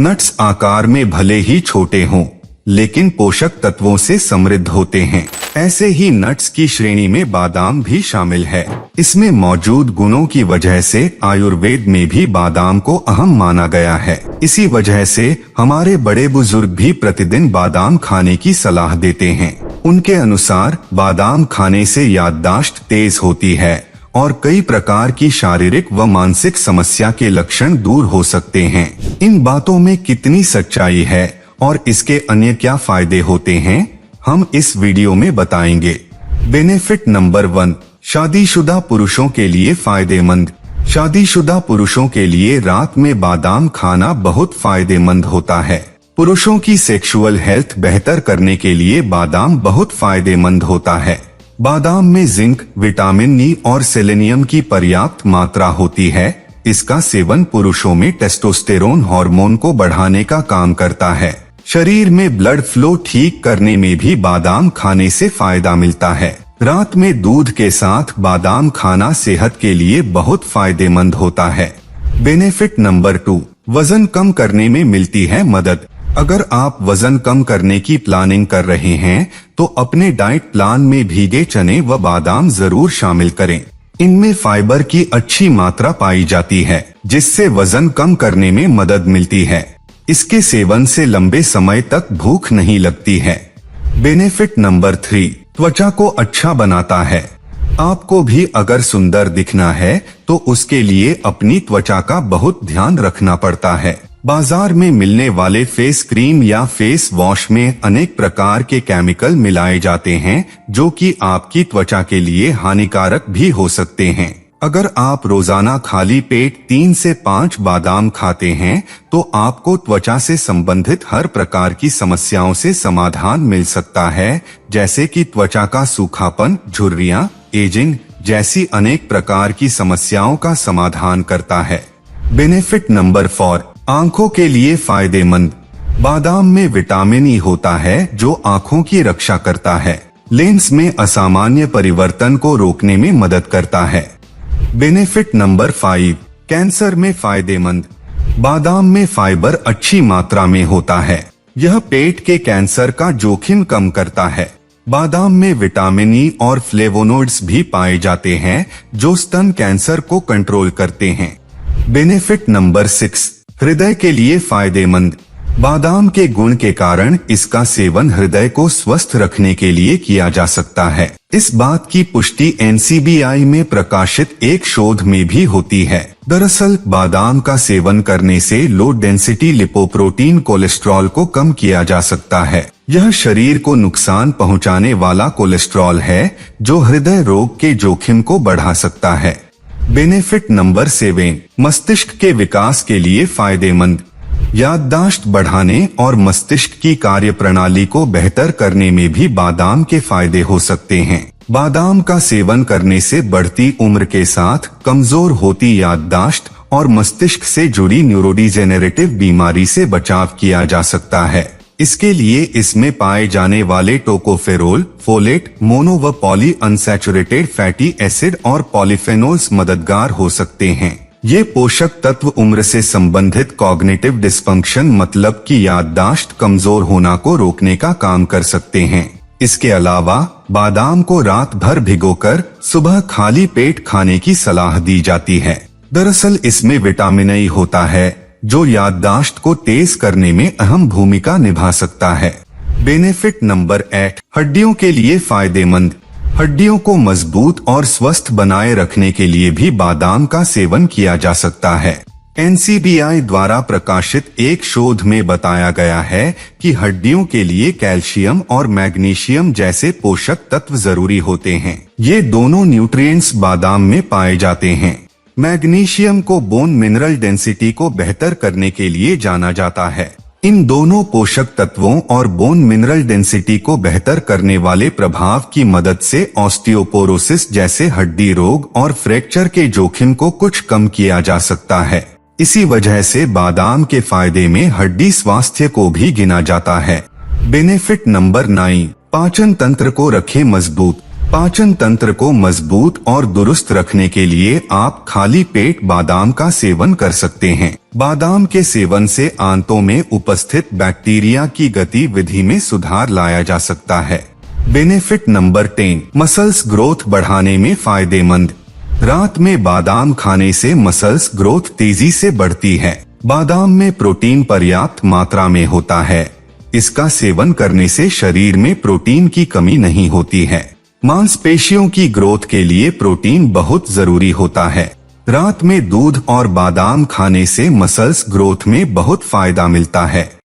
Nuts आकार में भले ही छोटे हों, लेकिन पोषक तत्वों से समृद्ध होते हैं। ऐसे ही नट्स की श्रेणी में बादाम भी शामिल है। इसमें मौजूद गुणों की वजह से आयुर्वेद में भी बादाम को अहम माना गया है। इसी वजह से हमारे बड़े बुजुर्ग भी प्रतिदिन बादाम खाने की सलाह देते हैं। उनके अनुसार बादाम खाने से याददाश्त तेज होती है और कई प्रकार की शारीरिक व मानसिक समस्या के लक्षण दूर हो सकते हैं। इन बातों में कितनी सच्चाई है और इसके अन्य क्या फायदे होते हैं, हम इस वीडियो में बताएंगे। बेनिफिट नंबर 1, शादीशुदा पुरुषों के लिए फायदेमंद। शादीशुदा पुरुषों के लिए रात में बादाम खाना बहुत फायदेमंद होता है। पुरुषों की सेक्सुअल हेल्थ बेहतर करने के लिए बादाम बहुत फायदेमंद होता है। बादाम में जिंक, विटामिन ई और सेलेनियम की पर्याप्त मात्रा होती है। इसका सेवन पुरुषों में टेस्टोस्टेरोन हार्मोन को बढ़ाने का काम करता है। शरीर में ब्लड फ्लो ठीक करने में भी बादाम खाने से फायदा मिलता है। रात में दूध के साथ बादाम खाना सेहत के लिए बहुत फायदेमंद होता है। बेनिफिट नंबर 2, वजन कम करने में मिलती है मदद। अगर आप वजन कम करने की प्लानिंग कर रहे हैं तो अपने डाइट प्लान में भीगे चने व बादाम जरूर शामिल करें। इनमें फाइबर की अच्छी मात्रा पाई जाती है, जिससे वजन कम करने में मदद मिलती है। इसके सेवन से लंबे समय तक भूख नहीं लगती है। बेनिफिट नंबर 3, त्वचा को अच्छा बनाता है। आपको भी अगर सुंदर दिखना है तो उसके लिए अपनी त्वचा का बहुत ध्यान रखना पड़ता है। बाजार में मिलने वाले फेस क्रीम या फेस वॉश में अनेक प्रकार के केमिकल मिलाए जाते हैं, जो कि आपकी त्वचा के लिए हानिकारक भी हो सकते हैं। अगर आप रोजाना खाली पेट 3 से 5 बादाम खाते हैं तो आपको त्वचा से संबंधित हर प्रकार की समस्याओं से समाधान मिल सकता है, जैसे कि त्वचा का सूखापन, झुर्रियां, एजिंग जैसी अनेक प्रकार की समस्याओं का समाधान करता है। बेनिफिट नंबर 4, आंखों के लिए फायदेमंद। बादाम में विटामिन ई होता है जो आंखों की रक्षा करता है। लेंस में असामान्य परिवर्तन को रोकने में मदद करता है। बेनिफिट नंबर 5, कैंसर में फायदेमंद। बादाम में फाइबर अच्छी मात्रा में होता है। यह पेट के कैंसर का जोखिम कम करता है। बादाम में विटामिन ई और फ्लेवोनोइड्स भी पाए जाते हैं जो स्तन कैंसर को कंट्रोल करते हैं। बेनिफिट नंबर 6, हृदय के लिए फायदेमंद। बादाम के गुण के कारण इसका सेवन हृदय को स्वस्थ रखने के लिए किया जा सकता है। इस बात की पुष्टि NCBI में प्रकाशित एक शोध में भी होती है। दरअसल बादाम का सेवन करने से लो डेंसिटी लिपोप्रोटीन कोलेस्ट्रॉल को कम किया जा सकता है। यह शरीर को नुकसान पहुंचाने वाला कोलेस्ट्रॉल है जो हृदय रोग के जोखिम को बढ़ा सकता है। बेनिफिट नंबर 7, मस्तिष्क के विकास के लिए फायदेमंद। याददाश्त बढ़ाने और मस्तिष्क की कार्यप्रणाली को बेहतर करने में भी बादाम के फायदे हो सकते हैं। बादाम का सेवन करने से बढ़ती उम्र के साथ कमजोर होती याददाश्त और मस्तिष्क से जुड़ी न्यूरोडिजेनरेटिव बीमारी से बचाव किया जा सकता है। इसके लिए इसमें पाए जाने वाले टोकोफेरोल, फोलेट, मोनो व पॉली अनसैचुरेटेड फैटी एसिड और पॉलीफेनोल्स मददगार हो सकते हैं। ये पोषक तत्व उम्र से संबंधित कॉग्निटिव डिस्फंक्शन मतलब कि याददाश्त कमजोर होना को रोकने का काम कर सकते हैं। इसके अलावा बादाम को रात भर भिगोकर सुबह खाली पेट खाने की सलाह दी जाती है। दरअसल इसमें विटामिन ई होता है जो याददाश्त को तेज करने में अहम भूमिका निभा सकता है। बेनिफिट नंबर 8, हड्डियों के लिए फायदेमंद। हड्डियों को मजबूत और स्वस्थ बनाए रखने के लिए भी बादाम का सेवन किया जा सकता है। NCBI द्वारा प्रकाशित एक शोध में बताया गया है कि हड्डियों के लिए कैल्शियम और मैग्नीशियम जैसे पोषक तत्व जरूरी होते हैं। ये दोनों न्यूट्रिएंट्स बादाम में पाए जाते हैं। मैग्नीशियम को बोन मिनरल डेंसिटी को बेहतर करने के लिए जाना जाता है। इन दोनों पोषक तत्वों और बोन मिनरल डेंसिटी को बेहतर करने वाले प्रभाव की मदद से ऑस्टियोपोरोसिस जैसे हड्डी रोग और फ्रैक्चर के जोखिम को कुछ कम किया जा सकता है। इसी वजह से बादाम के फायदे में हड्डी स्वास्थ्य को भी गिना जाता है। बेनिफिट नंबर 9, पाचन तंत्र को रखे मजबूत। पाचन तंत्र को मजबूत और दुरुस्त रखने के लिए आप खाली पेट बादाम का सेवन कर सकते हैं। बादाम के सेवन से आंतों में उपस्थित बैक्टीरिया की गतिविधि में सुधार लाया जा सकता है। बेनिफिट नंबर 10, मसल्स ग्रोथ बढ़ाने में फायदेमंद। रात में बादाम खाने से मसल्स ग्रोथ तेजी से बढ़ती है। बादाम में प्रोटीन पर्याप्त मात्रा में होता है। इसका सेवन करने से शरीर में प्रोटीन की कमी नहीं होती है। मांसपेशियों की ग्रोथ के लिए प्रोटीन बहुत जरूरी होता है। रात में दूध और बादाम खाने से मसल्स ग्रोथ में बहुत फायदा मिलता है।